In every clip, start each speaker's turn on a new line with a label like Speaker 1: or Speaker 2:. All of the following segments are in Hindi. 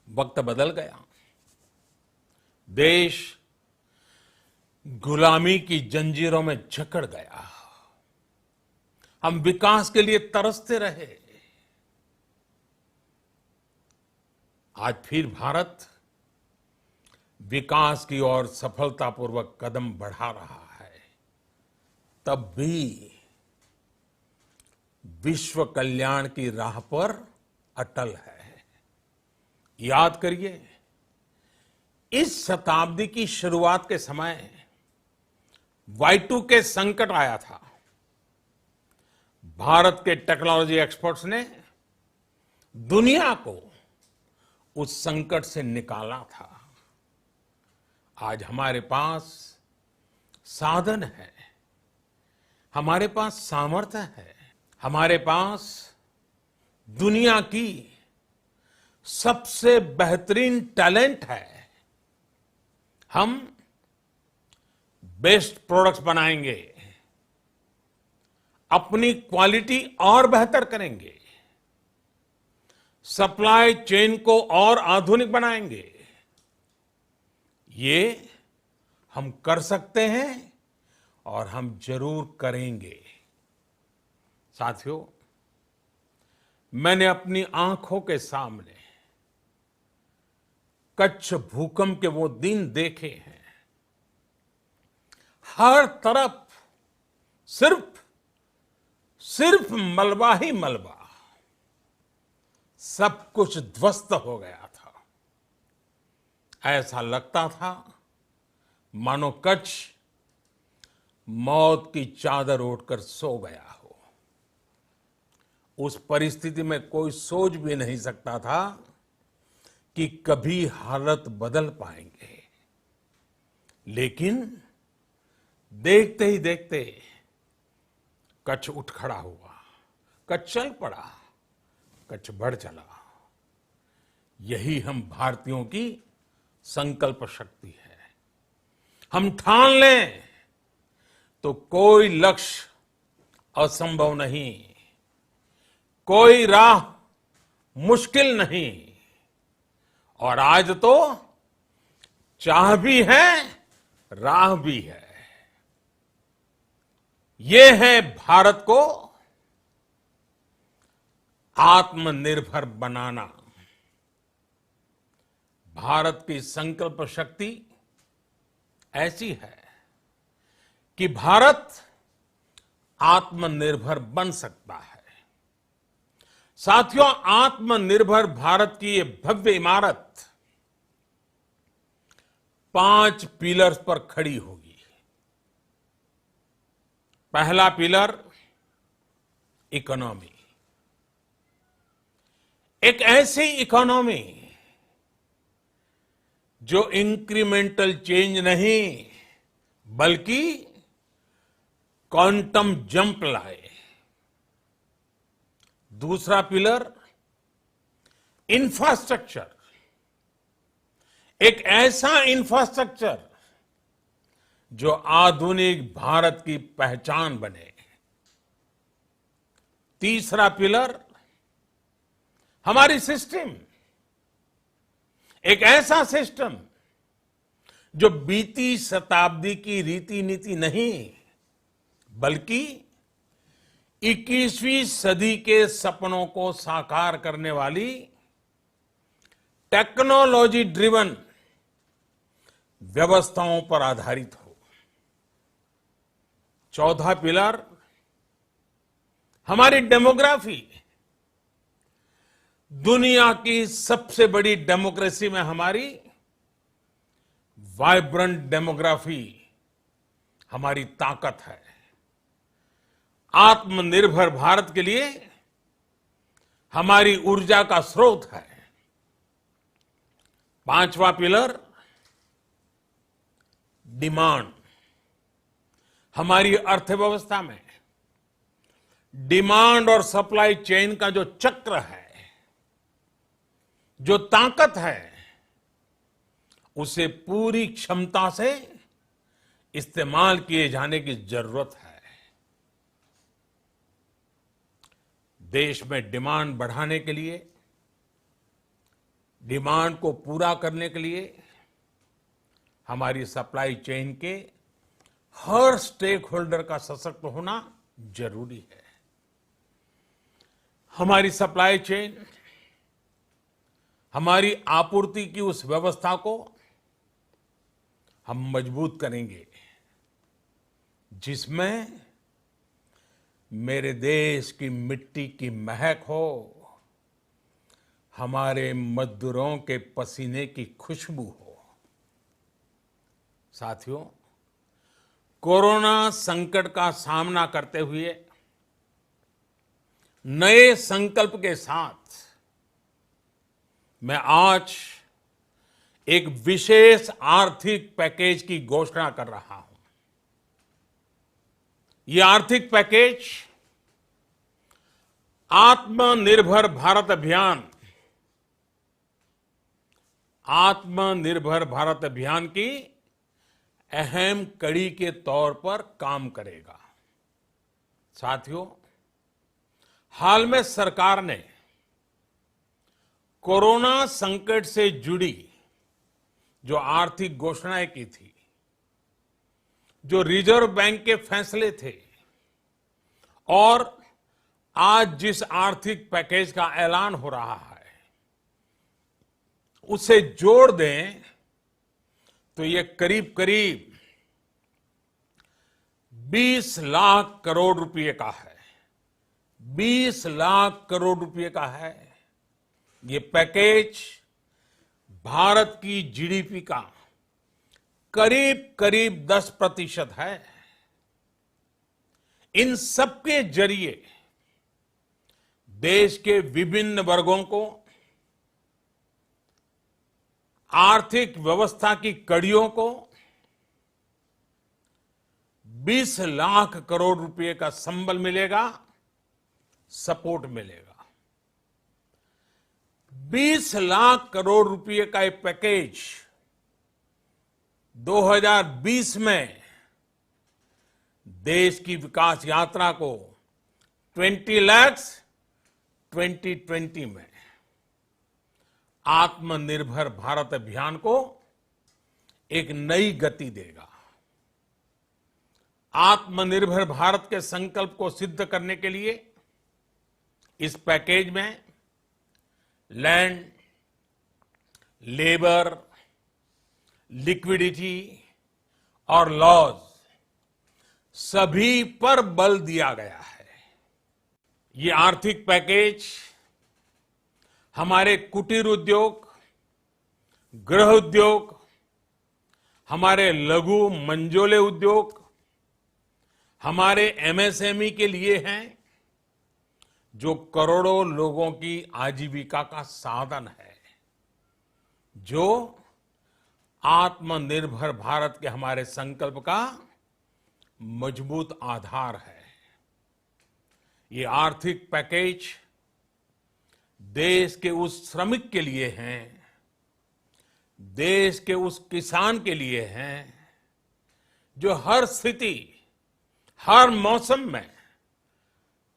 Speaker 1: वक्त बदल गया। देश गुलामी की जंजीरों में जकड़ गया। हम विकास के लिए तरसते रहे। आज फिर भारत विकास की ओर सफलतापूर्वक कदम बढ़ा रहा है। तब भी विश्व कल्याण की राह पर अटल है। याद करिए, इस शताब्दी की शुरुआत के समय Y2K संकट आया था। भारत के टेक्नोलॉजी एक्सपर्ट्स ने दुनिया को उस संकट से निकाला था। आज हमारे पास साधन है, हमारे पास सामर्थ्य है, हमारे पास दुनिया की सबसे बेहतरीन टैलेंट है। हम बेस्ट प्रोडक्ट्स बनाएंगे, अपनी क्वालिटी और बेहतर करेंगे, सप्लाई चेन को और आधुनिक बनाएंगे। ये हम कर सकते हैं और हम जरूर करेंगे। साथियों, मैंने अपनी आंखों के सामने कच्छ भूकंप के वो दिन देखे हैं। हर तरफ सिर्फ मलबा ही मलबा, सब कुछ ध्वस्त हो गया था। ऐसा लगता था मानो कच्छ मौत की चादर ओढ़कर सो गया हो। उस परिस्थिति में कोई सोच भी नहीं सकता था कि कभी हालत बदल पाएंगे। लेकिन देखते ही देखते कच्छ उठ खड़ा हुआ, कच्छ चल पड़ा, कच्छ बढ़ चला। यही हम भारतीयों की संकल्प शक्ति है। हम ठान लें तो कोई लक्ष्य असंभव नहीं, कोई राह मुश्किल नहीं। और आज तो चाह भी है, राह भी है। ये है भारत को आत्मनिर्भर बनाना। भारत की संकल्प शक्ति ऐसी है कि भारत आत्मनिर्भर बन सकता है। साथियों, आत्मनिर्भर भारत की ये भव्य इमारत 5 पिलर्स पर खड़ी होगी। पहला पिलर इकोनॉमी। एक ऐसी इकोनॉमी जो इंक्रीमेंटल चेंज नहीं बल्कि क्वांटम जंप लाए। दूसरा पिलर इंफ्रास्ट्रक्चर। एक ऐसा इंफ्रास्ट्रक्चर जो आधुनिक भारत की पहचान बने। तीसरा पिलर हमारी सिस्टम। एक ऐसा सिस्टम जो बीती शताब्दी की रीति नीति नहीं बल्कि 21वीं सदी के सपनों को साकार करने वाली टेक्नोलॉजी ड्रिवन व्यवस्थाओं पर आधारित हो। चौथा पिलर हमारी डेमोग्राफी। दुनिया की सबसे बड़ी डेमोक्रेसी में हमारी वाइब्रेंट डेमोग्राफी हमारी ताकत है। आत्मनिर्भर भारत के लिए हमारी ऊर्जा का स्रोत है। पांचवा पिलर डिमांड। हमारी अर्थव्यवस्था में डिमांड और सप्लाई चेन का जो चक्र है, जो ताकत है, उसे पूरी क्षमता से इस्तेमाल किए जाने की जरूरत है। देश में डिमांड बढ़ाने के लिए डिमांड को पूरा करने के लिए हमारी सप्लाई चेन के हर स्टेक होल्डर का सशक्त होना जरूरी है। हमारी सप्लाई चेन, हमारी आपूर्ति की उस व्यवस्था को हम मजबूत करेंगे जिसमें मेरे देश की मिट्टी की महक हो, हमारे मजदूरों के पसीने की खुशबू हो। साथियों, कोरोना संकट का सामना करते हुए नए संकल्प के साथ मैं आज एक विशेष आर्थिक पैकेज की घोषणा कर रहा हूं। यह आर्थिक पैकेज आत्मनिर्भर भारत अभियान, आत्मनिर्भर भारत अभियान की अहम कड़ी के तौर पर काम करेगा। साथियों, हाल में सरकार ने कोरोना संकट से जुड़ी जो आर्थिक घोषणाएं की थी, जो रिजर्व बैंक के फैसले थे और आज जिस आर्थिक पैकेज का ऐलान हो रहा है, उसे जोड़ दें तो ये करीब करीब 20 लाख करोड़ रुपए का है। 20 लाख करोड़ रुपए का है। ये पैकेज भारत की जीडीपी का करीब करीब 10% है। इन सबके जरिए देश के विभिन्न वर्गों को आर्थिक व्यवस्था की कड़ियों को 20 लाख करोड़ रुपए का संबल मिलेगा, सपोर्ट मिलेगा। 20 लाख करोड़ रुपए का एक पैकेज 2020 में देश की विकास यात्रा को 20 लाख 2020 में आत्मनिर्भर भारत अभियान को एक नई गति देगा। आत्मनिर्भर भारत के संकल्प को सिद्ध करने के लिए इस पैकेज में लैंड, लेबर, लिक्विडिटी और लॉज सभी पर बल दिया गया है। ये आर्थिक पैकेज हमारे कुटीर उद्योग, गृह उद्योग, हमारे लघु मंझोले उद्योग, हमारे एमएसएमई के लिए हैं, जो करोड़ों लोगों की आजीविका का साधन है, जो आत्मनिर्भर भारत के हमारे संकल्प का मजबूत आधार है। ये आर्थिक पैकेज देश के उस श्रमिक के लिए हैं, देश के उस किसान के लिए हैं, जो हर स्थिति, हर मौसम में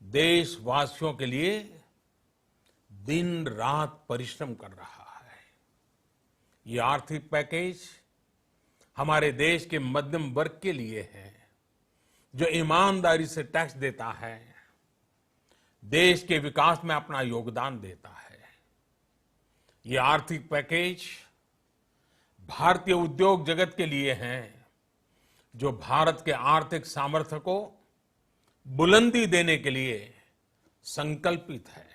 Speaker 1: देशवासियों के लिए दिन रात परिश्रम कर रहा है। ये आर्थिक पैकेज हमारे देश के मध्यम वर्ग के लिए है, जो ईमानदारी से टैक्स देता है, देश के विकास में अपना योगदान देता है। ये आर्थिक पैकेज भारतीय उद्योग जगत के लिए है, जो भारत के आर्थिक सामर्थ्य को बुलंदी देने के लिए संकल्पित है।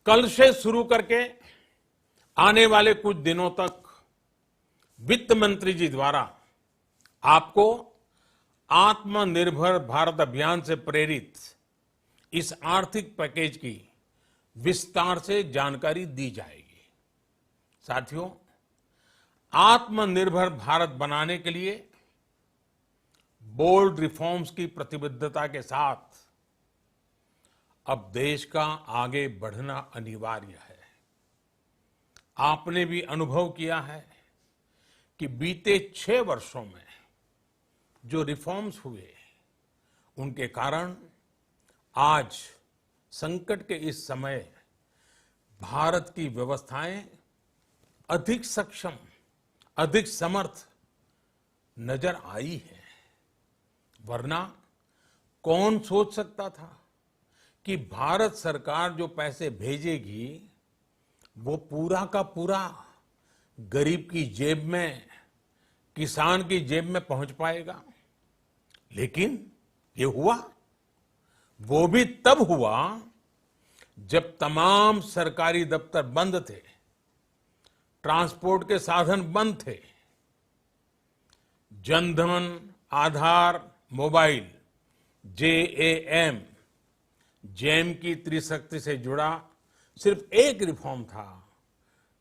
Speaker 1: कल से शुरू करके आने वाले कुछ दिनों तक वित्त मंत्री जी द्वारा आपको आत्मनिर्भर भारत अभियान से प्रेरित इस आर्थिक पैकेज की विस्तार से जानकारी दी जाएगी। साथियों, आत्मनिर्भर भारत बनाने के लिए बोल्ड रिफॉर्म्स की प्रतिबद्धता के साथ अब देश का आगे बढ़ना अनिवार्य है। आपने भी अनुभव किया है कि बीते 6 वर्षों में जो रिफॉर्म्स हुए, उनके कारण आज संकट के इस समय भारत की व्यवस्थाएं अधिक सक्षम, अधिक समर्थ नजर आई है। वरना कौन सोच सकता था कि भारत सरकार जो पैसे भेजेगी वो पूरा का पूरा गरीब की जेब में, किसान की जेब में पहुंच पाएगा। लेकिन ये हुआ, वो भी तब हुआ जब तमाम सरकारी दफ्तर बंद थे, ट्रांसपोर्ट के साधन बंद थे। जनधन, आधार, मोबाइल, जेएएम, जैम की त्रिशक्ति से जुड़ा सिर्फ एक रिफॉर्म था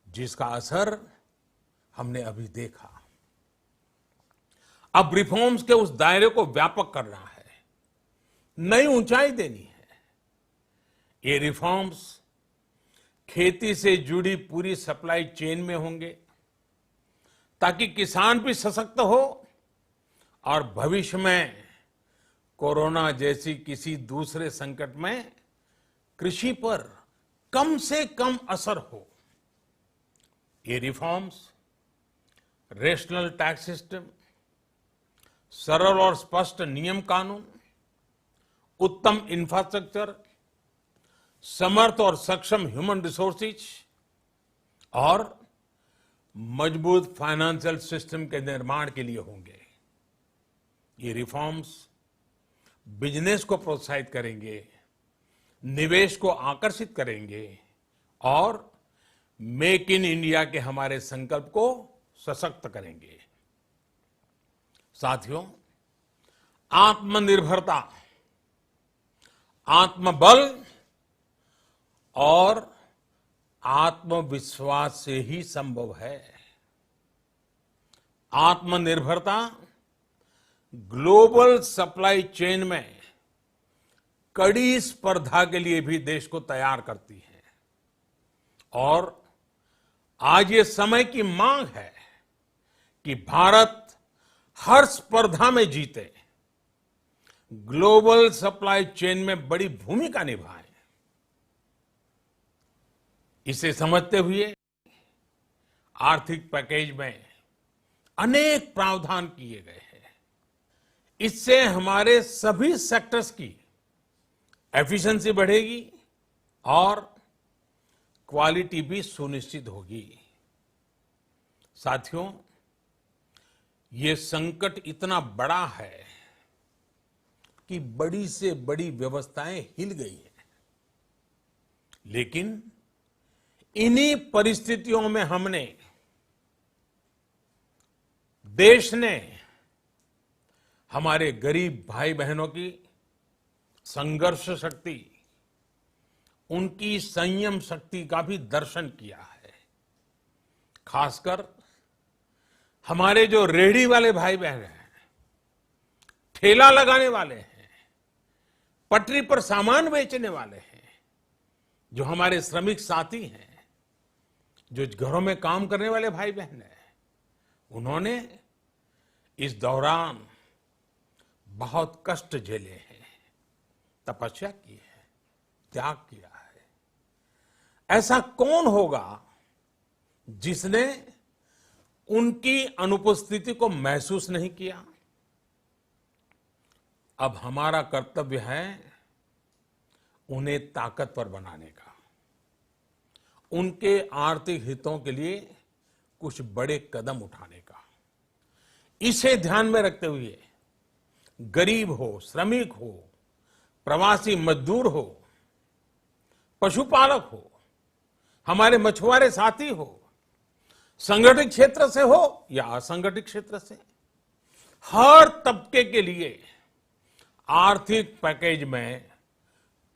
Speaker 1: जिसका असर हमने अभी देखा। अब रिफॉर्म्स के उस दायरे को व्यापक करना है, नई ऊंचाई देनी है। ये रिफॉर्म्स खेती से जुड़ी पूरी सप्लाई चेन में होंगे ताकि किसान भी सशक्त हो और भविष्य में कोरोना जैसी किसी दूसरे संकट में कृषि पर कम से कम असर हो। ये रिफॉर्म्स रेशनल टैक्स सिस्टम, सरल और स्पष्ट नियम कानून, उत्तम इंफ्रास्ट्रक्चर, समर्थ और सक्षम ह्यूमन रिसोर्सेज और मजबूत फाइनेंशियल सिस्टम के निर्माण के लिए होंगे। ये रिफॉर्म्स बिजनेस को प्रोत्साहित करेंगे, निवेश को आकर्षित करेंगे और मेक इन इंडिया के हमारे संकल्प को सशक्त करेंगे। साथियों, आत्मनिर्भरता, आत्मबल और आत्मविश्वास से ही संभव है। आत्मनिर्भरता ग्लोबल सप्लाई चेन में कड़ी स्पर्धा के लिए भी देश को तैयार करती है और आज ये समय की मांग है कि भारत हर स्पर्धा में जीते, ग्लोबल सप्लाई चेन में बड़ी भूमिका निभाए। इसे समझते हुए आर्थिक पैकेज में अनेक प्रावधान किए गए हैं। इससे हमारे सभी सेक्टर्स की एफिशिएंसी बढ़ेगी और क्वालिटी भी सुनिश्चित होगी। साथियों, ये संकट इतना बड़ा है कि बड़ी से बड़ी व्यवस्थाएं हिल गई हैं। लेकिन इन्हीं परिस्थितियों में हमने, देश ने हमारे गरीब भाई बहनों की संघर्ष शक्ति, उनकी संयम शक्ति का भी दर्शन किया है। खासकर हमारे जो रेहड़ी वाले भाई बहन हैं, ठेला लगाने वाले हैं, पटरी पर सामान बेचने वाले हैं, जो हमारे श्रमिक साथी हैं, जो घरों में काम करने वाले भाई बहन हैं, उन्होंने इस दौरान बहुत कष्ट झेले हैं, तपस्या की है, त्याग किया है। ऐसा कौन होगा जिसने उनकी अनुपस्थिति को महसूस नहीं किया? अब हमारा कर्तव्य है उन्हें ताकतवर बनाने का, उनके आर्थिक हितों के लिए कुछ बड़े कदम उठाने का। इसे ध्यान में रखते हुए गरीब हो, श्रमिक हो, प्रवासी मजदूर हो, पशुपालक हो, हमारे मछुआरे साथी हो, संगठित क्षेत्र से हो या असंगठित क्षेत्र से, हर तबके के लिए आर्थिक पैकेज में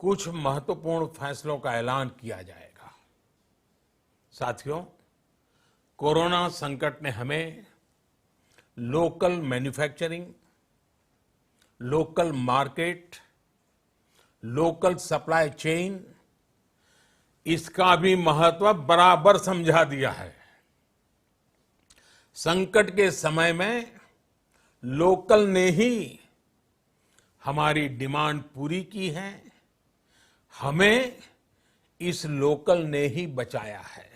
Speaker 1: कुछ महत्वपूर्ण फैसलों का ऐलान किया जाएगा। साथियों, कोरोना संकट ने हमें local manufacturing, local market, local supply chain, इसका भी महत्व बराबर समझा दिया है। संकट के समय में लोकल ने ही हमारी डिमांड पूरी की है। हमें इस लोकल ने ही बचाया है।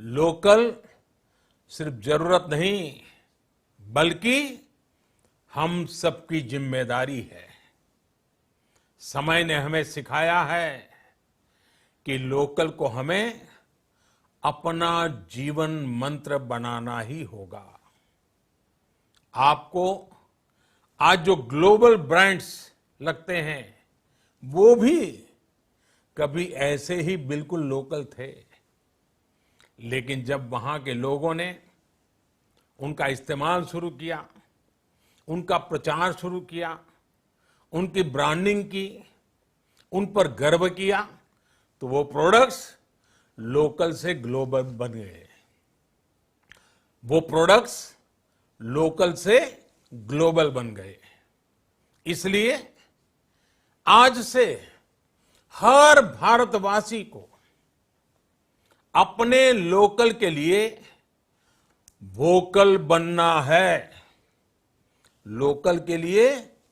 Speaker 1: लोकल सिर्फ जरूरत नहीं, बल्कि हम सबकी जिम्मेदारी है। समय ने हमें सिखाया है कि लोकल को हमें अपना जीवन मंत्र बनाना ही होगा। आपको आज जो ग्लोबल ब्रांड्स लगते हैं, वो भी कभी ऐसे ही बिल्कुल लोकल थे, लेकिन जब वहां के लोगों ने उनका इस्तेमाल शुरू किया, उनका प्रचार शुरू किया, उनकी ब्रांडिंग की, उन पर गर्व किया, तो वो प्रोडक्ट्स लोकल से ग्लोबल बन गए। वो प्रोडक्ट्स लोकल से ग्लोबल बन गए। इसलिए आज से हर भारतवासी को अपने लोकल के लिए वोकल बनना है। लोकल के लिए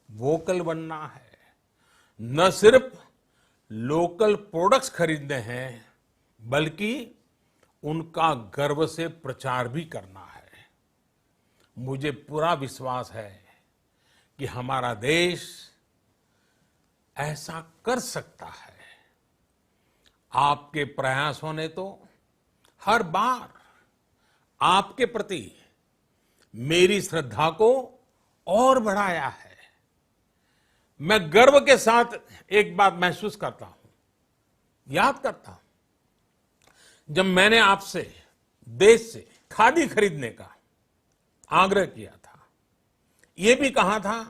Speaker 1: वोकल बनना है। न सिर्फ लोकल प्रोडक्ट्स खरीदने हैं, बल्कि उनका गर्व से प्रचार भी करना है। मुझे पूरा विश्वास है कि हमारा देश ऐसा कर सकता है। आपके प्रयासों ने तो हर बार आपके प्रति मेरी श्रद्धा को और बढ़ाया है। मैं गर्व के साथ एक बात महसूस करता हूं, याद करता हूं, जब मैंने आपसे देश से खादी खरीदने का आग्रह किया था, यह भी कहा था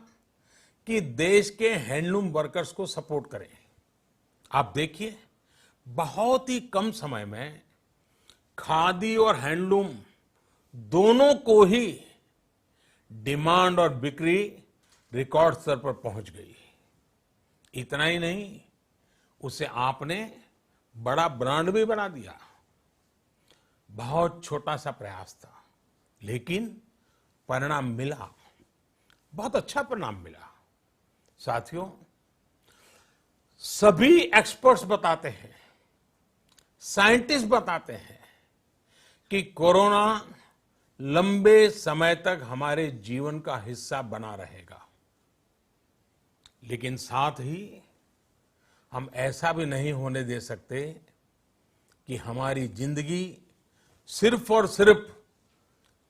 Speaker 1: कि देश के हैंडलूम वर्कर्स को सपोर्ट करें। आप देखिए, बहुत ही कम समय में खादी और हैंडलूम दोनों को ही डिमांड और बिक्री रिकॉर्ड स्तर पर पहुंच गई। इतना ही नहीं, उसे आपने बड़ा ब्रांड भी बना दिया। बहुत छोटा सा प्रयास था, लेकिन परिणाम मिला, बहुत अच्छा परिणाम मिला। साथियों, सभी एक्सपर्ट्स बताते हैं, साइंटिस्ट बताते हैं कि कोरोना लंबे समय तक हमारे जीवन का हिस्सा बना रहेगा। लेकिन साथ ही हम ऐसा भी नहीं होने दे सकते कि हमारी जिंदगी सिर्फ और सिर्फ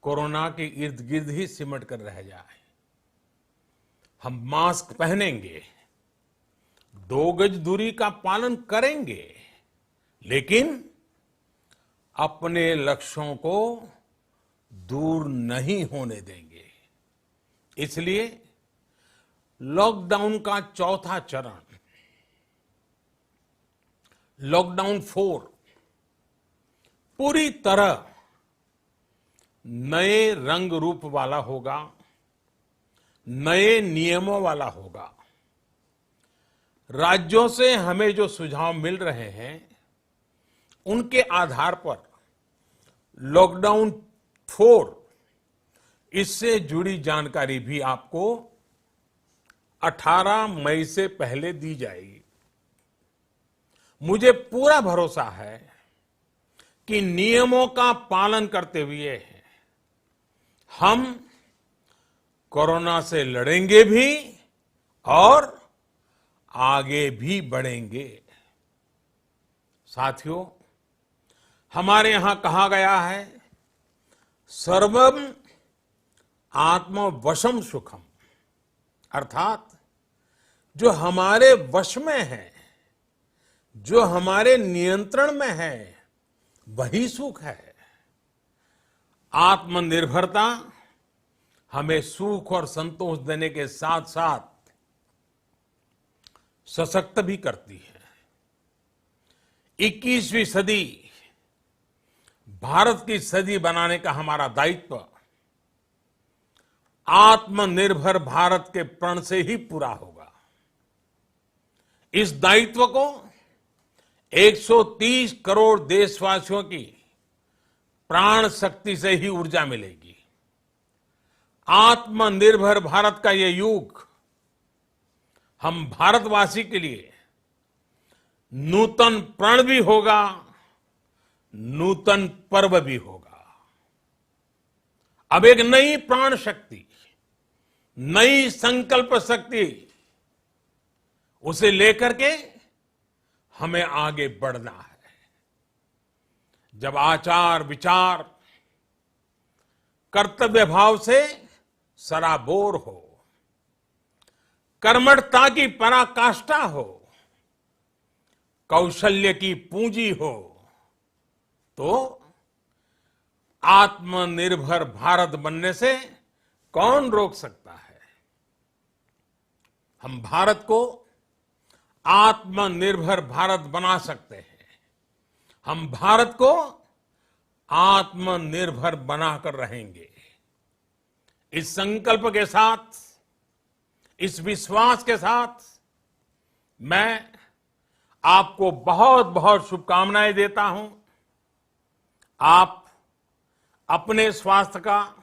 Speaker 1: कोरोना के इर्द गिर्द ही सिमट कर रह जाए। हम मास्क पहनेंगे, 2 गज दूरी का पालन करेंगे, लेकिन अपने लक्ष्यों को दूर नहीं होने देंगे। इसलिए लॉकडाउन का चौथा चरण, लॉकडाउन 4, पूरी तरह नए रंग रूप वाला होगा, नए नियमों वाला होगा। राज्यों से हमें जो सुझाव मिल रहे हैं, उनके आधार पर लॉकडाउन 4, इससे जुड़ी जानकारी भी आपको 18 मई से पहले दी जाएगी। मुझे पूरा भरोसा है कि नियमों का पालन करते हुए हम कोरोना से लड़ेंगे भी और आगे भी बढ़ेंगे। साथियों, हमारे यहां कहा गया है, सर्वम आत्मवशम सुखम, अर्थात जो हमारे वश में है, जो हमारे नियंत्रण में है, वही सुख है। आत्मनिर्भरता हमें सुख और संतोष देने के साथ साथ सशक्त भी करती है। 21वीं सदी भारत की सदी बनाने का हमारा दायित्व आत्मनिर्भर भारत के प्रण से ही पूरा होगा। इस दायित्व को 130 करोड़ देशवासियों की प्राण शक्ति से ही ऊर्जा मिलेगी। आत्मनिर्भर भारत का ये युग हम भारतवासी के लिए नूतन प्रण भी होगा, नूतन पर्व भी होगा। अब एक नई प्राण शक्ति, नई संकल्प शक्ति, उसे लेकर के हमें आगे बढ़ना है। जब आचार विचार कर्तव्य भाव से सराबोर हो, कर्मठता की पराकाष्ठा हो, कौशल्य की पूंजी हो, तो आत्मनिर्भर भारत बनने से कौन रोक सकता है। हम भारत को आत्मनिर्भर भारत बना सकते हैं। हम भारत को आत्मनिर्भर बनाकर रहेंगे। इस संकल्प के साथ, इस विश्वास के साथ मैं आपको बहुत बहुत शुभकामनाएं देता हूं। आप अपने स्वास्थ्य का